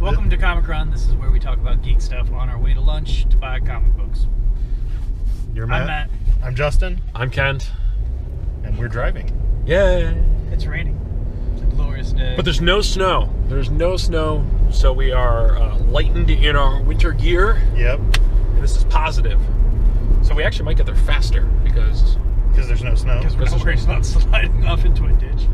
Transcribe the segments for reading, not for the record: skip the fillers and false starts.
Welcome to Comic Run. This is where we talk about geek stuff on our way to lunch to buy comic books. You're Matt. I'm Matt. I'm Justin. I'm Kent. And we're driving. Yay! It's raining. It's a glorious day. But there's no snow. There's no snow, so we are lightened in our winter gear. Yep. And this is positive. So we actually might get there faster because there's no snow. Because we're not sliding off into a ditch.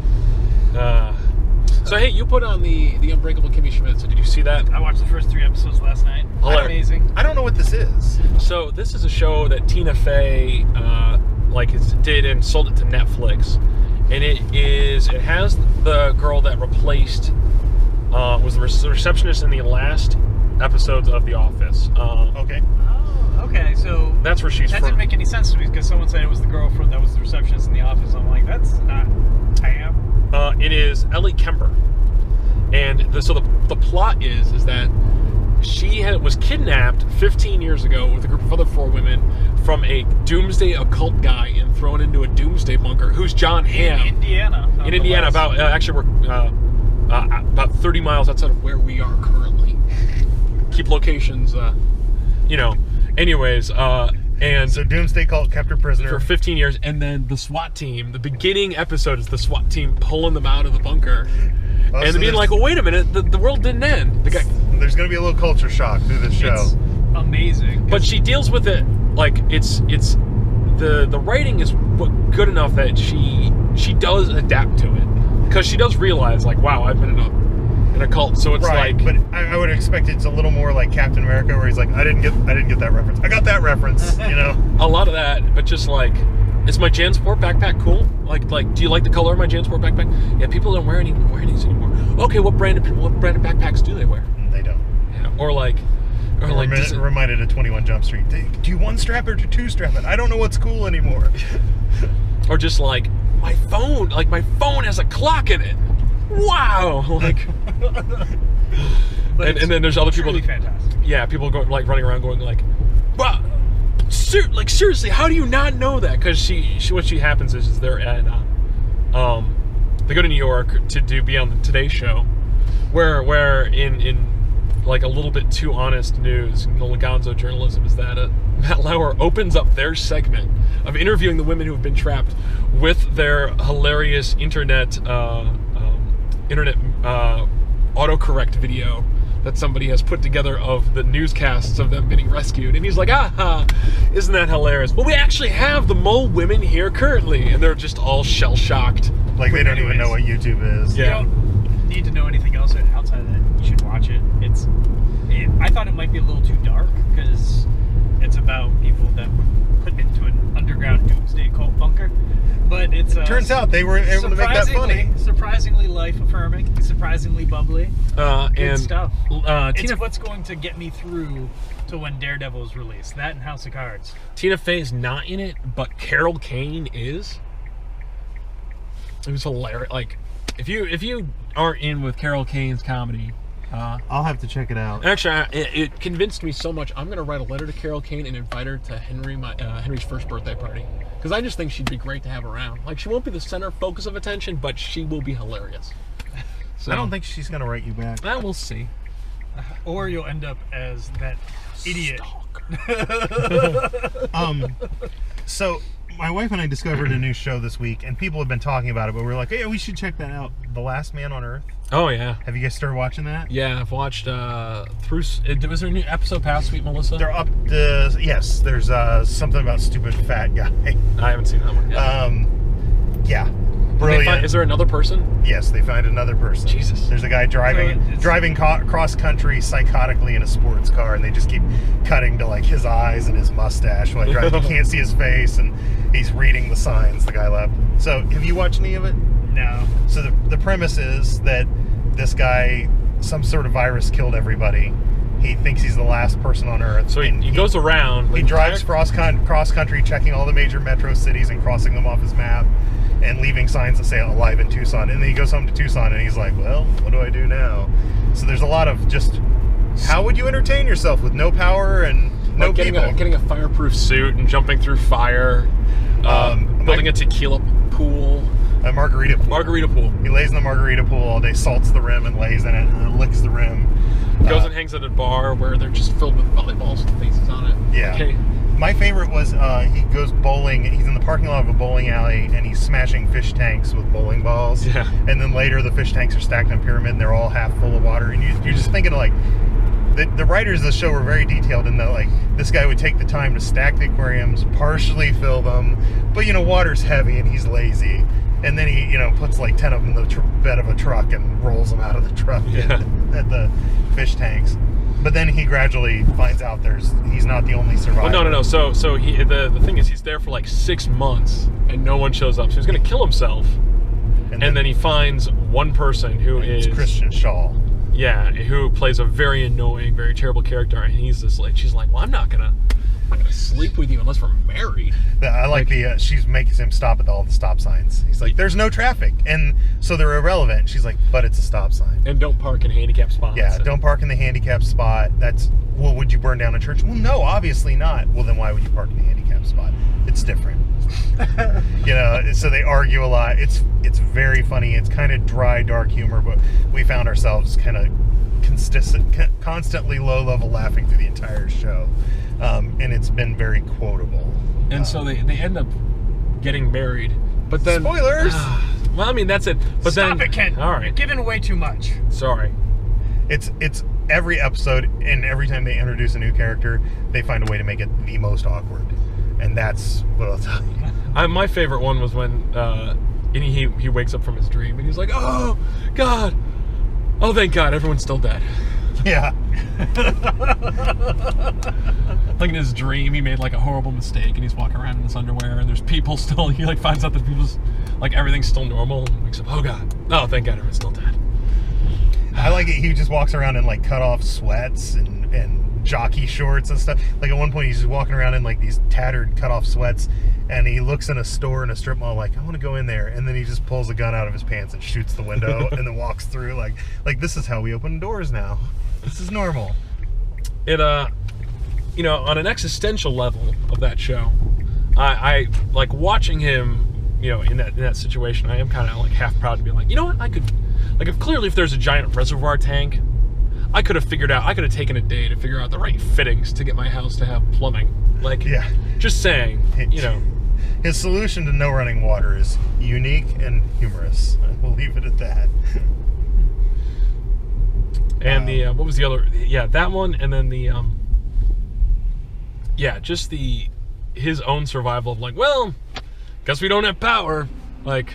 So hey, you put on the Unbreakable Kimmy Schmidt. So did you see that? I watched the first 3 episodes last night. Amazing. I don't know what this is. So this is a show that Tina Fey did and sold it to Netflix, and it has the girl that replaced was the receptionist in the last episodes of The Office. Okay. Oh, okay. So that's where she's that from. Didn't make any sense to me because someone said it was the girl that was the receptionist in The Office. I'm like, that's not Pam. It is Ellie Kemper, and the plot is that she was kidnapped 15 years ago with a group of other 4 women from a doomsday occult guy and thrown into a doomsday bunker. Who's John Hamm? In Indiana. In Indiana, about 30 miles outside of where we are currently. Keep locations, Anyways, and so Doomsday Cult kept her prisoner for 15 years, and then the SWAT team. The beginning episode is the SWAT team pulling them out of the bunker, and they're being like, "Well, wait a minute, the world didn't end." The guy, there's going to be a little culture shock through this show. It's amazing, but she deals with it like it's the writing is good enough that she does adapt to it because she does realize like, wow, I've been in a cult, so it's right, like. But I would expect it's a little more like Captain America, where he's like, I didn't get that reference. I got that reference, A lot of that, but just like, is my JanSport backpack cool? Like, do you like the color of my JanSport backpack? Yeah, people don't wear these anymore. Okay, what brand of backpacks do they wear? They don't. Yeah, reminded of 21 Jump Street. Do you one strap or do 2 strap it? I don't know what's cool anymore. Or just like my phone has a clock in it. Wow, like. and then there's other people. Fantastic. Yeah, people going like running around going like, "Wow, seriously, how do you not know that?" Because what happens is they're at they go to New York to be on the Today Show, where in like a little bit too honest news, the Legonzo journalism is that Matt Lauer opens up their segment of interviewing the women who have been trapped with their hilarious internet autocorrect video that somebody has put together of the newscasts of them getting rescued, and he's like, isn't that hilarious? Well, we actually have the mole women here currently, and they're just all shell-shocked. Like they don't even know what YouTube is. Yeah. You don't need to know anything else outside of that. You should watch it. I thought it might be a little too dark because it's about people that were put into an underground doomsday cult bunker. But it's turns out they were able to make that funny. Surprisingly life-affirming, surprisingly bubbly. Good stuff. It's what's going to get me through to when Daredevil is released. That and House of Cards. Tina Fey's not in it, but Carol Kane is. It was hilarious. Like, if you aren't in with Carol Kane's comedy, I'll have to check it out. Actually, it convinced me so much. I'm going to write a letter to Carol Kane and invite her to Henry's first birthday party. Because I just think she'd be great to have around. Like, she won't be the center focus of attention, but she will be hilarious. So, I don't think she's going to write you back. We'll see. Or you'll end up as that idiot. So, my wife and I discovered a new show this week, and people have been talking about it, but we're like, hey, we should check that out. The Last Man on Earth. Oh, yeah. Have you guys started watching that? Yeah, I've watched through. Was there a new episode past, Sweet Melissa? They're up to, yes, there's something about stupid fat guy. I haven't seen that one yet. Yeah. Brilliant. Is there another person? Yes, they find another person. Jesus. There's a guy driving cross country psychotically in a sports car, and they just keep cutting to like his eyes and his mustache while he drives. You can't see his face, and he's reading the signs the guy left. So, have you watched any of it? No. So the premise is that this guy, some sort of virus killed everybody. He thinks he's the last person on Earth. So he goes around. He drives cross country, checking all the major metro cities and crossing them off his map, and leaving signs that say "Alive in Tucson." And then he goes home to Tucson, and he's like, "Well, what do I do now?" So there's a lot of just, how would you entertain yourself with no power and no people? Getting a fireproof suit and jumping through fire, building a tequila pool. A margarita pool. Margarita pool. He lays in the margarita pool all day, salts the rim, and lays in it, and then licks the rim. Goes and hangs at a bar where they're just filled with volleyballs with faces on it. Yeah. Okay. My favorite was he goes bowling. He's in the parking lot of a bowling alley, and he's smashing fish tanks with bowling balls. Yeah. And then later, the fish tanks are stacked in a pyramid, and they're all half full of water. And you're just thinking, like, the writers of the show were very detailed in that, like, this guy would take the time to stack the aquariums, partially fill them, but, water's heavy, and he's lazy. And then he, puts like 10 of them in the bed of a truck and rolls them out of the truck at the fish tanks. But then he gradually finds out he's not the only survivor. Well, no. So he the thing is, he's there for like 6 months and no one shows up. So he's going to kill himself. And then he finds one person who is Christian Shaw. Yeah, who plays a very annoying, very terrible character, and she's like, well, I'm not gonna sleep with you unless we're married. I like she makes him stop at all the stop signs. He's like, there's no traffic, and so they're irrelevant. She's like, but it's a stop sign. And don't park in handicap spots. Yeah, don't park in the handicap spot. Well, would you burn down a church? Well, no, obviously not. Well, then why would you park in the handicap spot? It's different. So they argue a lot. It's very funny. It's kind of dry, dark humor, but we found ourselves kind of constantly low level laughing through the entire show. And it's been very quotable. And so they end up getting married. But then spoilers. Well, I mean, that's it. But Stop it, Ken. All right. You're giving away too much. Sorry. It's every episode, and every time they introduce a new character, they find a way to make it the most awkward. And that's what I'll tell you. My favorite one was when he wakes up from his dream and he's like, oh, God. Oh, thank God, everyone's still dead. Yeah. Like in his dream, he made like a horrible mistake and he's walking around in his underwear and there's people still, he like finds out that people's, like everything's still normal and wakes up, oh God. Oh, thank God, everyone's still dead. I like it. He just walks around in like cut off sweats and jockey shorts and stuff. Like at one point he's just walking around in like these tattered cut off sweats, and he looks in a store in a strip mall like, I want to go in there, and then he just pulls a gun out of his pants and shoots the window and then walks through like this is how we open doors now. This is normal. It on an existential level of that show, I like watching him, in that situation. I am kind of like half proud to be like, you know what, I could, like, if there's a giant reservoir tank, I could have taken a day to figure out the right fittings to get my house to have plumbing. Like, yeah, just saying, His solution to no running water is unique and humorous. We'll leave it at that. And what was the other? Yeah, that one, and then the just his own survival of like, well, guess we don't have power. Like,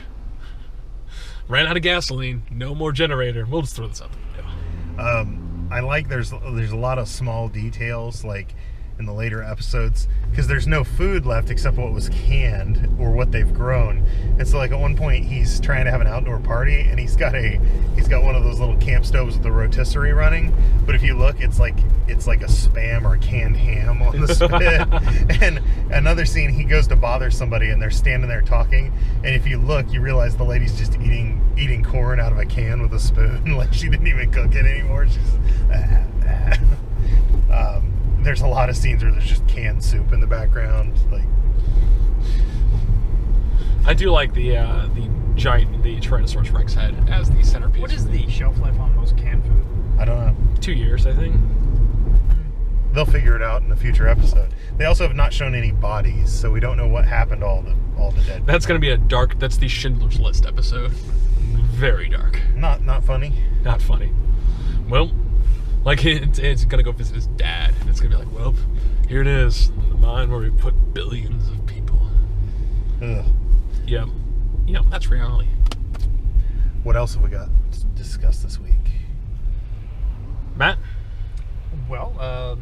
ran out of gasoline, no more generator. We'll just throw this out the window. I like there's a lot of small details like in the later episodes, because there's no food left except what was canned or what they've grown. And so like at one point he's trying to have an outdoor party, and he's got one of those little camp stoves with the rotisserie running, but if you look, it's like a Spam or a canned ham on the spit. And another scene, he goes to bother somebody and they're standing there talking, and if you look, you realize the lady's just eating corn out of a can with a spoon. Like, she didn't even cook it anymore. She's there's a lot of scenes where there's just canned soup in the background. Like, I do like the Tyrannosaurus Rex head as the centerpiece. What is the shelf life on most canned food? I don't know. 2 years, I think. They'll figure it out in a future episode. They also have not shown any bodies, so we don't know what happened to all the dead. That's going to be that's the Schindler's List episode. Very dark. Not funny. Not funny. Well, like, it's going to go visit his dad, and it's going to be like, well, here it is, the mine where we put billions of people. Ugh. Yep. That's reality. What else have we got to discuss this week? Matt? Well,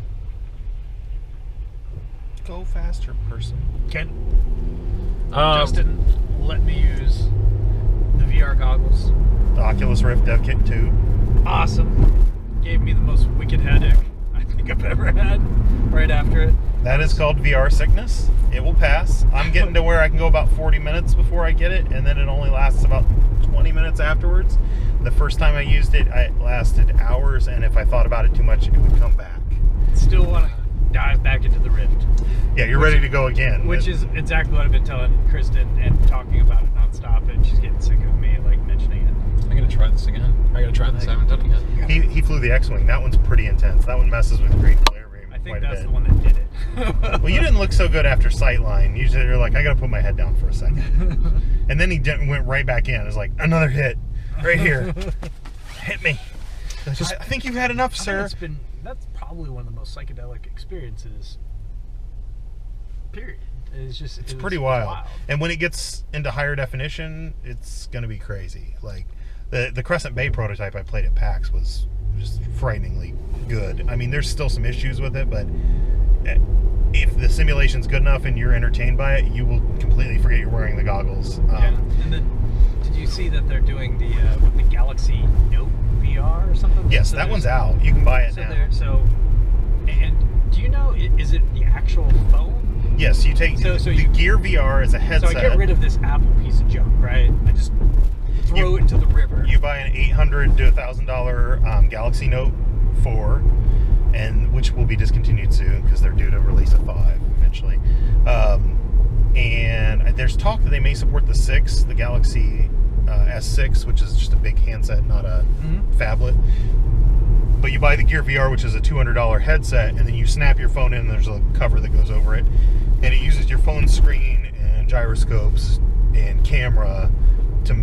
go faster, person. Ken? Justin let me use the VR goggles. The Oculus Rift Dev Kit 2. Awesome. Gave me the most wicked headache I think I've ever had right after it. That is called VR sickness. It will pass. I'm getting to where I can go about 40 minutes before I get it, and then it only lasts about 20 minutes afterwards. The first time I used it, it lasted hours, and if I thought about it too much, it would come back. Still want to dive back into the Rift. Yeah, you're ready to go again. Which is exactly what I've been telling Kristen and talking about it nonstop, and she's getting sick of me like mentioning it. I'm gonna try this again. I gotta try this. I haven't done it yet. He flew the X-Wing. That one's pretty intense. That one messes with green flare rate. I think that's the one that did it. Well, you didn't look so good after Sightline. Usually you're like, I gotta put my head down for a second. And then he went right back in. It was like, another hit. Right here. Hit me. I think you've had enough, sir. That's probably one of the most psychedelic experiences. Period. It's pretty wild. And when it gets into higher definition, it's gonna be crazy. Like the Crescent Bay prototype I played at PAX was just frighteningly good. I mean, there's still some issues with it, but if the simulation's good enough and you're entertained by it, you will completely forget you're wearing the goggles. Yeah. And then, did you see that they're doing the Galaxy Note VR or something? Yes, so that one's out. You can buy it now. And do you know, is it the actual phone? Yes, you take the Gear VR as a headset. So I get rid of this Apple piece of junk, right? I just throw it into the river. You buy an $800 to $1,000 Galaxy Note 4, and which will be discontinued soon because they're due to release a 5 eventually. And there's talk that they may support the Galaxy S6, which is just a big handset, not a phablet. But you buy the Gear VR, which is a $200 headset, and then you snap your phone in, and there's a cover that goes over it. And it uses your phone screen and gyroscopes and camera to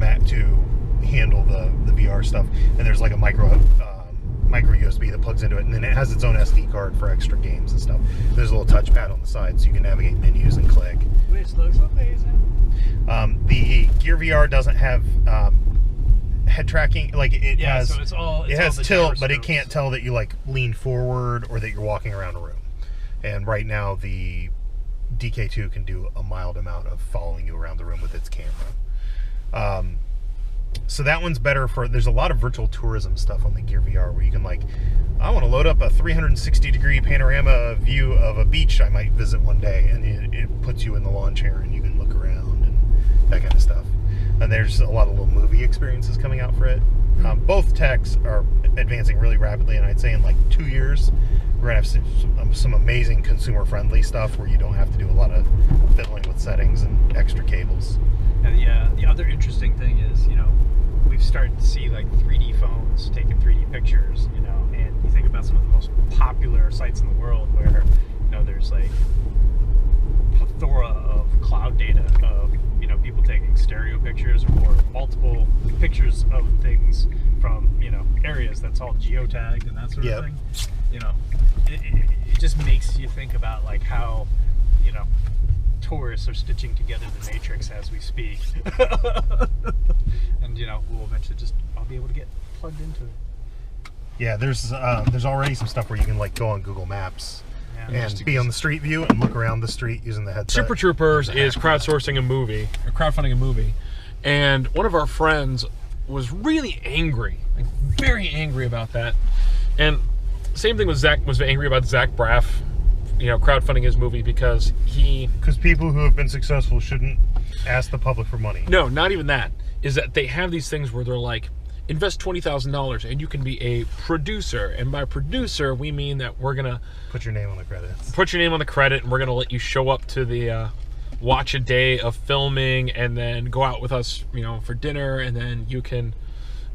handle the VR stuff. And there's like a micro USB that plugs into it, and then it has its own SD card for extra games and stuff. There's a little touchpad on the side so you can navigate menus and click. Which looks amazing. The Gear VR doesn't have head tracking. Like it has, so it has tilt, but it can't tell that you like lean forward or that you're walking around a room. And right now the DK2 can do a mild amount of following you around the room with its camera. So that one's better there's a lot of virtual tourism stuff on the Gear VR where you can like, I want to load up a 360-degree panorama view of a beach I might visit one day, and it puts you in the lawn chair and you can look around and that kind of stuff. And there's a lot of little movie experiences coming out for it. Both techs are advancing really rapidly, and I'd say in like 2 years we're going to have some amazing consumer-friendly stuff where you don't have to do a lot of fiddling with settings and extra cables. And the other interesting thing is, we've started to see like 3D phones taking 3D pictures, and you think about some of the most popular sites in the world where, there's like plethora of cloud data of, people taking stereo pictures or multiple pictures of things from, areas that's all geotagged and that sort of thing. It just makes you think about like how, tourists are stitching together the Matrix as we speak. And we'll eventually I'll be able to get plugged into it. Yeah, there's already some stuff where you can like go on Google Maps and be on the street view and look around the street using the headset. Super Troopers is crowdfunding a movie, and one of our friends was really angry, like very angry about that. And same thing with Zach, was angry about Zach Braff, crowdfunding his movie because people who have been successful shouldn't ask the public for money. No, not even that. Is that they have these things where they're like, invest $20,000 and you can be a producer. And by producer, we mean that we're gonna put your name on the credits. Put your name on the credit, and we're gonna let you show up to the watch a day of filming, and then go out with us, for dinner, and then you can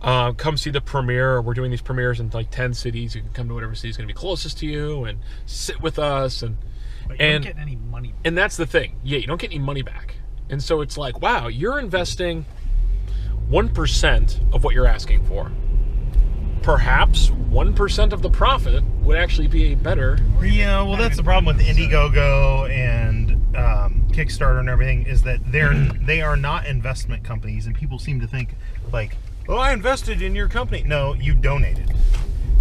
come see the premiere. We're doing these premieres in like 10 cities. You can come to whatever city is going to be closest to you and sit with us. But you don't get any money back. And that's the thing. Yeah, you don't get any money back. And so it's like, wow, you're investing 1% of what you're asking for. Perhaps 1% of the profit would actually be a better. Yeah, well, that's the problem with Indiegogo and Kickstarter and everything, is that they are not investment companies, and people seem to think like, oh, I invested in your company. No, you donated.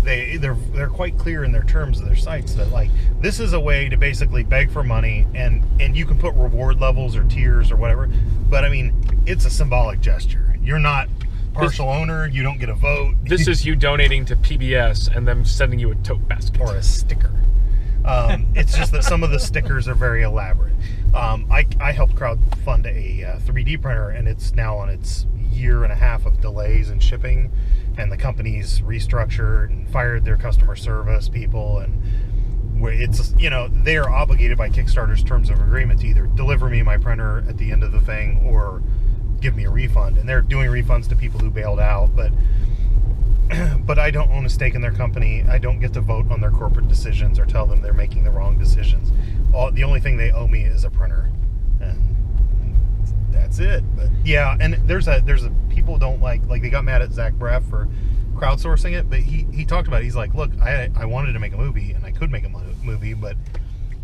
They're quite clear in their terms of their sites that like, this is a way to basically beg for money, and you can put reward levels or tiers or whatever, but I mean, it's a symbolic gesture. You're not partial owner, you don't get a vote. This is you donating to PBS and them sending you a tote basket. Or a sticker. It's just that some of the stickers are very elaborate. I helped crowdfund a 3D printer, and it's now on its 1.5 years of delays in shipping, and the company's restructured and fired their customer service people, and where it's, you know, they're obligated by Kickstarter's terms of agreement to either deliver me my printer at the end of the thing or give me a refund, and they're doing refunds to people who bailed out, but I don't own a stake in their company. I don't get to vote on their corporate decisions or tell them they're making the wrong decisions. The only thing they owe me is a printer, and that's it. But yeah, and there's a people don't like they got mad at Zach Braff for crowdsourcing it, but he talked about it. He's like, look, I wanted to make a movie, and I could make a movie, but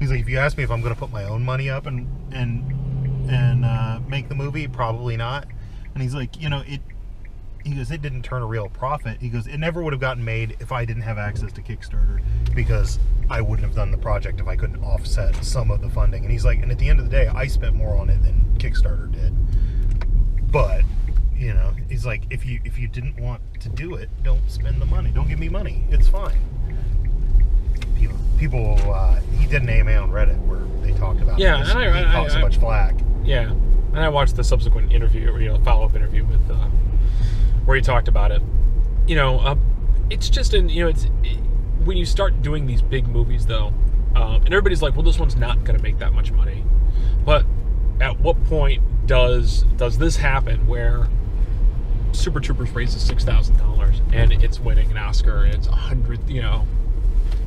he's like, if you ask me if I'm going to put my own money up and make the movie, probably not. And he's like, you know, he goes, it didn't turn a real profit. He goes, it never would have gotten made if I didn't have access to Kickstarter, because I wouldn't have done the project if I couldn't offset some of the funding. And he's like, and at the end of the day, I spent more on it than Kickstarter did. But, you know, he's like, if you didn't want to do it, don't spend the money. Don't give me money. It's fine. People he did an AMA on Reddit where they talked about yeah, this. And He caught so much flack. Yeah, and I watched the subsequent interview, or, you know, follow-up interview with where he talked about it. You know, it's just when you start doing these big movies, though, and everybody's like, well, this one's not going to make that much money. But at what point does this happen where Super Troopers raises $6,000 and it's winning an Oscar and it's 100, you know,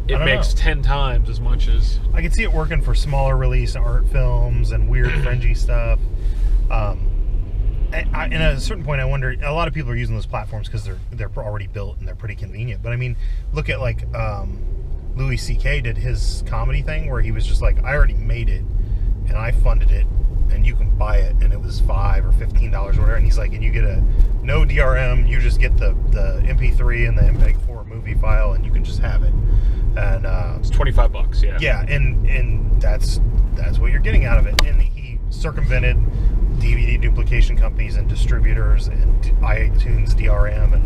it makes 10 times as much as... I can see it working for smaller release art films and weird fringy stuff. And at a certain point, I wonder, a lot of people are using those platforms because they're already built and they're pretty convenient. But I mean, look at like Louis C.K. did his comedy thing where he was just like, I already made it and I funded it, and you can buy it, and it was $5 or $15 or whatever. And he's like, and you get no DRM, you just get the MP3 and the MPEG-4 movie file, and you can just have it. And it's $25, yeah. Yeah, and that's what you're getting out of it. And he circumvented DVD duplication companies and distributors and iTunes DRM,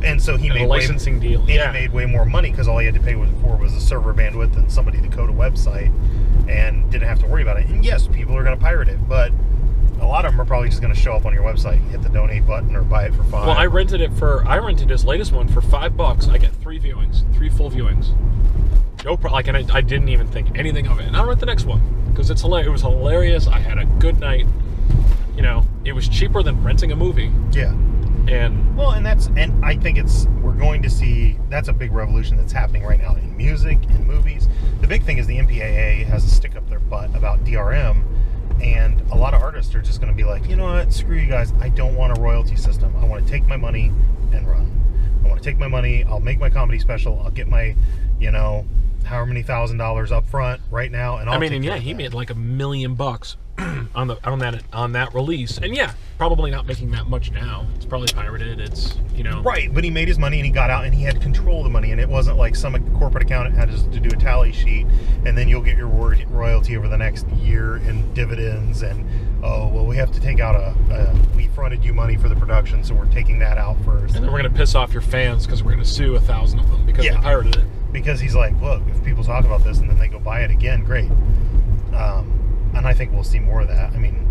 and so he made a licensing deal. And yeah, he made way more money because all he had to pay for was a server bandwidth and somebody to code a website, and didn't have to worry about it. And yes, people are going to pirate it, but a lot of them are probably just going to show up on your website, hit the donate button, or buy it for $5. Well, I rented his latest one for $5. I get 3 full viewings. No problem. Like, and I didn't even think anything of it. And I'll rent the next one because it was hilarious. I had a good night. You know, it was cheaper than renting a movie. Yeah. And I think we're going to see, that's a big revolution that's happening right now in music, in movies. The big thing is the MPAA has a stick up their butt about DRM, and a lot of artists are just going to be like, you know what, screw you guys, I don't want a royalty system. I want to take my money and run. I want to take my money, I'll make my comedy special, I'll get my, you know, however many $1,000 up front right now, and he made like $1 million on that release, and yeah, probably not making that much now. It's probably pirated. It's, you know, right. But he made his money and he got out and he had control of the money, and it wasn't like some corporate accountant had to do a tally sheet and then you'll get your royalty over the next year in dividends, and oh well, we have to take out we fronted you money for the production, so we're taking that out first, and then we're gonna piss off your fans because we're gonna sue 1,000 of them because they pirated it. Because he's like, look, if people talk about this and then they go buy it again, great. And I think we'll see more of that. I mean,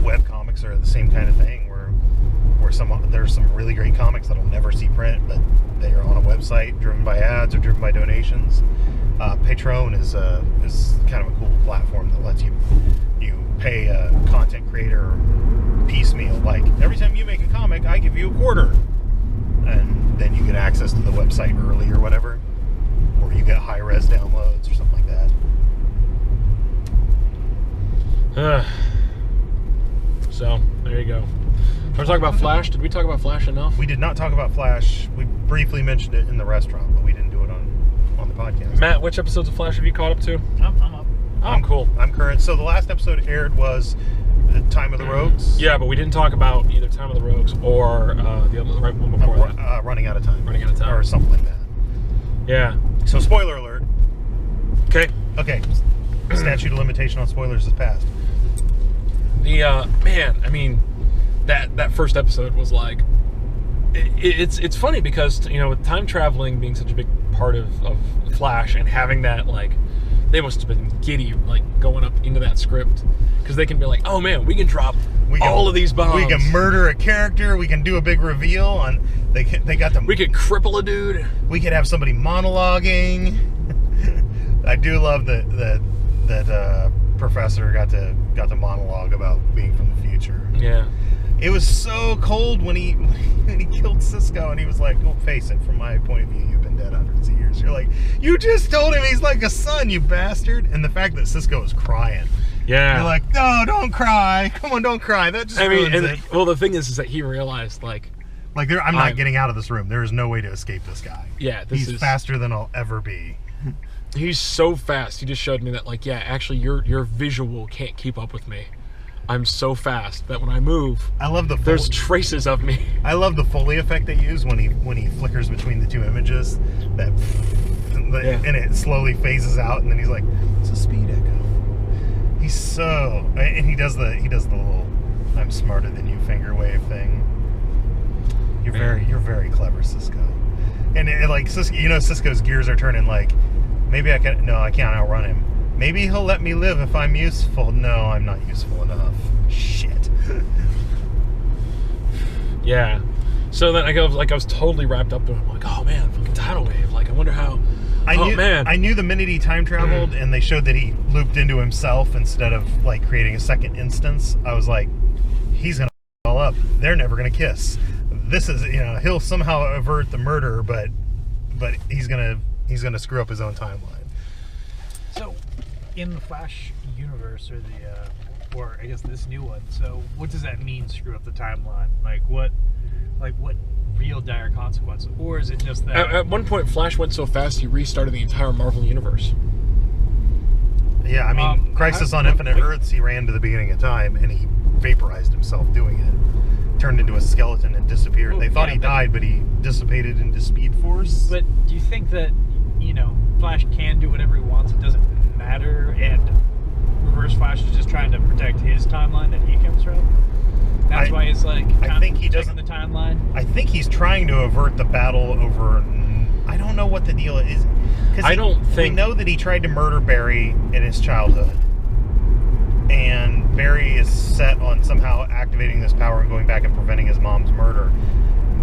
webcomics are the same kind of thing where there's some really great comics that'll never see print, but they are on a website driven by ads or driven by donations. Patreon is kind of a cool platform that lets you pay a content creator piecemeal. Like, every time you make a comic, I give you $0.25. And then you get access to the website early or whatever. Or you get high-res downloads or something like that. So, there you go. Want to talk about Flash? Did we talk about Flash enough? We did not talk about Flash. We briefly mentioned it in the restaurant, but we didn't do it on the podcast. Matt, which episodes of Flash have you caught up to? I'm up. I'm cool. I'm current. So the last episode aired was the Time of the Rogues. Yeah, but we didn't talk about either Time of the Rogues or the other right one before that. Running Out of Time. Running Out of Time. Or something like that. Yeah. So spoiler alert. Okay. Statute of limitation on spoilers is passed. Man, I mean, that first episode was like, it's funny because, you know, with time traveling being such a big part of Flash, and having that, like, they must have been giddy, like, going up into that script, because they can be like, oh man, we can drop all of these bombs. We can murder a character. We can do a big reveal on. They got them. We could cripple a dude. We could have somebody monologuing. I do love that Professor got to monologue about being from the future. Yeah. It was so cold when he killed Cisco, and he was like, "Well, face it, from my point of view, you've been dead hundreds of years." You're like, you just told him he's like a son, you bastard. And the fact that Cisco was crying. Yeah. You're like, no, don't cry. Come on, don't cry. That just ruins it. Well, the thing is that he realized, like I'm not getting out of this room. There is no way to escape this guy. Yeah, he's faster than I'll ever be. He's so fast. He just showed me that, like, yeah, actually, your visual can't keep up with me. I'm so fast that when I move, I love there's traces of me. I love the Foley effect they use when he flickers between the two images. That and it slowly phases out, and then he's like, "It's a speed echo." He's so, and he does the little "I'm smarter than you" finger wave thing. You're very clever, Cisco. And like Cisco, Cisco's gears are turning. Like, maybe I can't outrun him. Maybe he'll let me live if I'm useful. No, I'm not useful enough. Shit. Yeah. So then I was totally wrapped up in it. I'm like, oh man, fucking tidal wave. Like, I wonder how. I knew the minute he time traveled and they showed that he looped into himself instead of like creating a second instance. I was like, he's gonna all up. They're never gonna kiss. This is, he'll somehow avert the murder, but he's gonna screw up his own timeline. So, in the Flash universe, or I guess this new one, so what does that mean, screw up the timeline? Like what real dire consequences? Or is it just that... At one point, Flash went so fast, he restarted the entire Marvel universe. Yeah, I mean, Crisis on Infinite Earths, he ran to the beginning of time, and he vaporized himself doing it. Turned into a skeleton and disappeared. They thought he died, but he dissipated into Speed Force. But do you think that, Flash can do whatever he wants, it doesn't matter, and Reverse Flash is just trying to protect his timeline that he comes from? That's why it's like, I think he doesn't the timeline. I think he's trying to avert the battle over. I don't know what the deal is. We know that he tried to murder Barry in his childhood, and Barry is set on somehow activating this power and going back and preventing his mom's murder.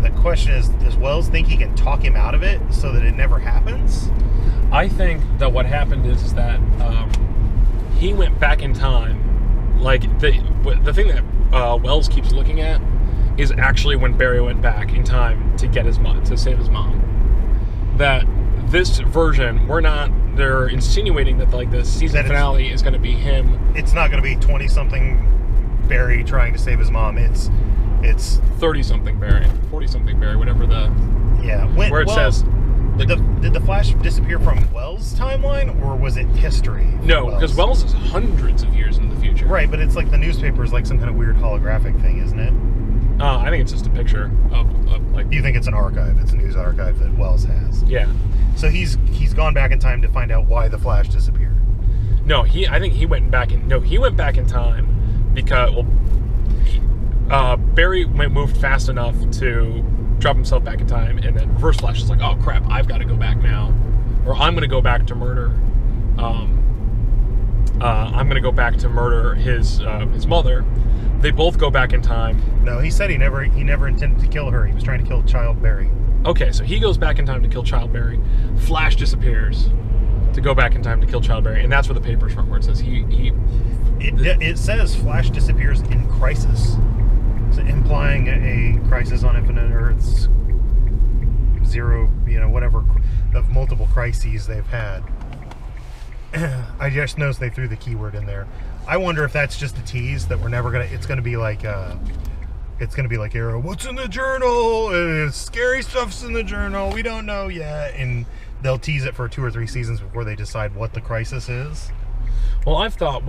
The question is, does Wells think he can talk him out of it so that it never happens? I think that what happened is that he went back in time. Like, the thing that Wells keeps looking at is actually when Barry went back in time to get his mom, to save his mom. That this version, they're insinuating that like the season finale is going to be him. It's not going to be 20-something Barry trying to save his mom. It's 30-something Barry, 40-something Barry, whatever the... Yeah. Where it says... Did the Flash disappear from Wells' timeline, or was it history? No, because Wells is hundreds of years in the future. Right, but it's like the newspaper is like some kind of weird holographic thing, isn't it? I think it's just a picture of like... You think it's an archive? It's a news archive that Wells has. Yeah. So he's gone back in time to find out why the Flash disappeared. No, I think he went back in time because Barry moved fast enough to drop himself back in time, and then Reverse Flash is like, oh crap, I've got to go back now, or I'm going to go back to murder. I'm going to go back to murder his mother. They both go back in time. No, he said he never intended to kill her. He was trying to kill Child Barry. Okay, so he goes back in time to kill Child Barry. Flash disappears to go back in time to kill Child Barry, and that's where the paper's from, where it says It says Flash disappears in Crisis, so implying a Crisis on Infinite Earths, zero, whatever, of multiple crises they've had. I just noticed they threw the keyword in there. I wonder if that's just a tease that we're never gonna. It's gonna be like Arrow. What's in the journal? Scary stuff's in the journal. We don't know yet, and they'll tease it for 2 or 3 seasons before they decide what the crisis is. Well, I've thought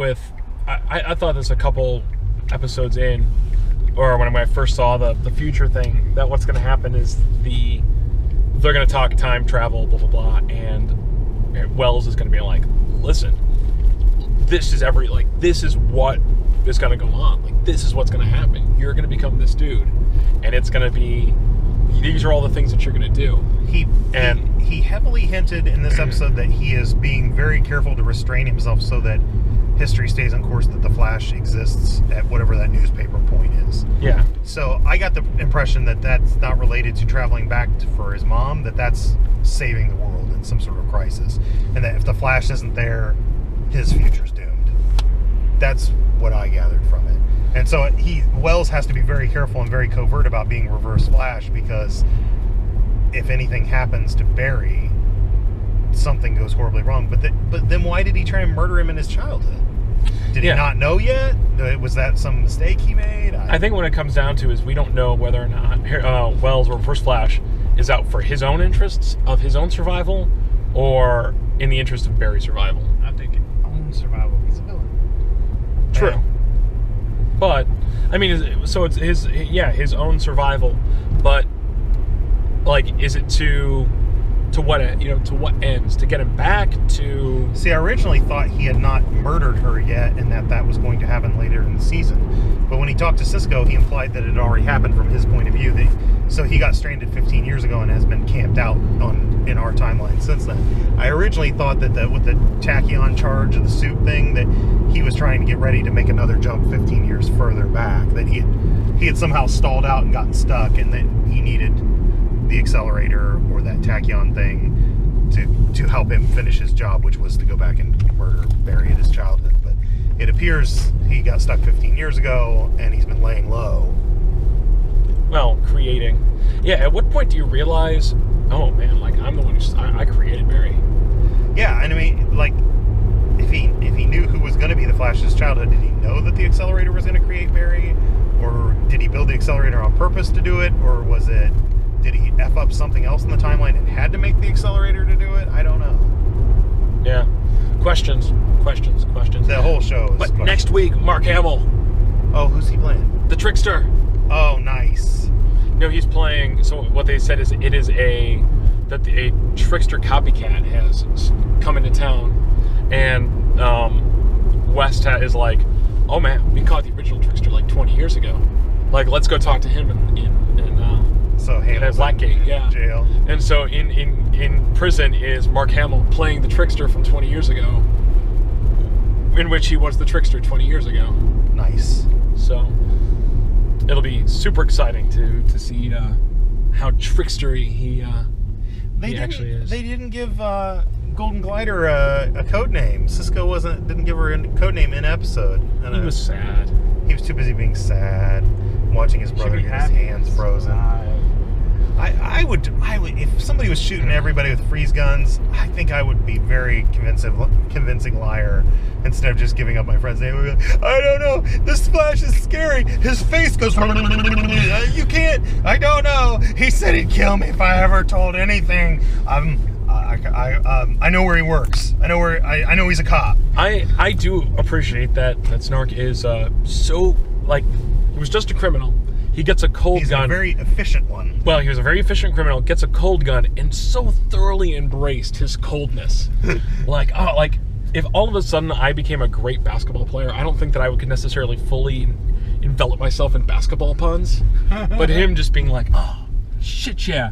I thought this a couple episodes in, or when I first saw the future thing, that what's going to happen is they're going to talk time travel, blah blah blah, and Wells is going to be like, listen, this is what is going to go on. Like, this is what's going to happen. You're going to become this dude, and it's going to be. These are all the things that you're going to do. He heavily hinted in this episode that he is being very careful to restrain himself so that history stays on course, that the Flash exists at whatever that newspaper point is. Yeah. So I got the impression that that's not related to traveling back for his mom, that's saving the world some sort of crisis, and that if the Flash isn't there, his future's doomed. That's what I gathered from it. And so Wells has to be very careful and very covert about being Reverse Flash, because if anything happens to Barry, something goes horribly wrong. But then why did he try and murder him in his childhood? Did he not know yet? Was that some mistake he made? I think what it comes down to is we don't know whether or not Wells or Reverse Flash is out for his own interests of his own survival, or in the interest of Barry's survival. I'm thinking own survival. He's a villain. True. Yeah. But I mean, so it's his own survival. But like, is it to what to what ends? To get him back to? See, I originally thought he had not murdered her yet, and that was going to happen later in the season. But when he talked to Cisco, he implied that it had already happened from his point of view. So he got stranded 15 years ago and has been camped out in our timeline since then. I originally thought that with the tachyon charge of the suit thing, that he was trying to get ready to make another jump 15 years further back. That he had somehow stalled out and gotten stuck, and that he needed the accelerator or that tachyon thing to help him finish his job, which was to go back and murder Barry in his childhood. But it appears he got stuck 15 years ago, and he's been laying low. Well, creating. Yeah, at what point do you realize, oh man, like, I'm the one I created Barry? Yeah, and I mean, like, if he knew who was going to be the Flash's childhood, did he know that the accelerator was going to create Barry? Or did he build the accelerator on purpose to do it? Or did he F up something else in the timeline and had to make the accelerator to do it? I don't know. Yeah. Questions. The whole show is But questions. next week, Mark Hamill, Oh, who's he playing? the Trickster. Oh, nice. No, he's playing. So what they said is a Trickster copycat has come into town, and West is like, oh man, we caught the original Trickster like 20 years ago. Like, let's go talk to him in So Hamill's Blackgate, in jail. And so in prison is Mark Hamill playing the Trickster from 20 years ago, in which he was the Trickster 20 years ago. Nice. So it'll be super exciting to see how trickstery he actually is. They didn't give Golden Glider a code name. Cisco didn't give her a code name in episode. He was sad. He was too busy being sad, watching his brother get his hands frozen. I would if somebody was shooting everybody with freeze guns, I think I would be very convincing liar instead of just giving up my friend's name. I don't know. This Flash is scary. His face goes. You can't. I don't know. He said he'd kill me if I ever told anything. I know where he works. I know he's a cop. I do appreciate that Snark is so, like, he was just a criminal. He gets a cold gun. He's a very efficient one. Well, he was a very efficient criminal, gets a cold gun, and so thoroughly embraced his coldness. Like, if all of a sudden I became a great basketball player, I don't think that I could necessarily fully envelop myself in basketball puns. But him just being like, oh, shit, yeah.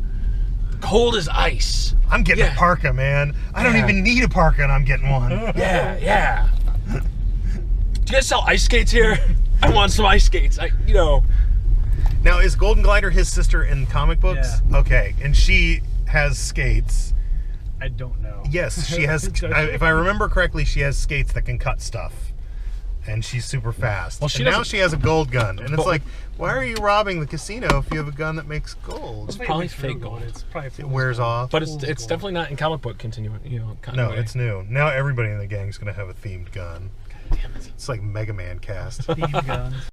Cold as ice. I'm getting a parka, man. I don't even need a parka, and I'm getting one. Yeah. Do you guys sell ice skates here? I want some ice skates. Now, is Golden Glider his sister in comic books? Yeah. Okay, and she has skates. I don't know. Yes, she has. If I remember correctly, she has skates that can cut stuff, and she's super fast. Well, now she has a gold gun, and it's like, why are you robbing the casino if you have a gun that makes gold? It's probably fake gold. It's probably It wears off. But it's definitely not in comic book continuity. No, it's new. Now everybody in the gang's gonna have a themed gun. God damn it. It's like Mega Man cast. Theme guns.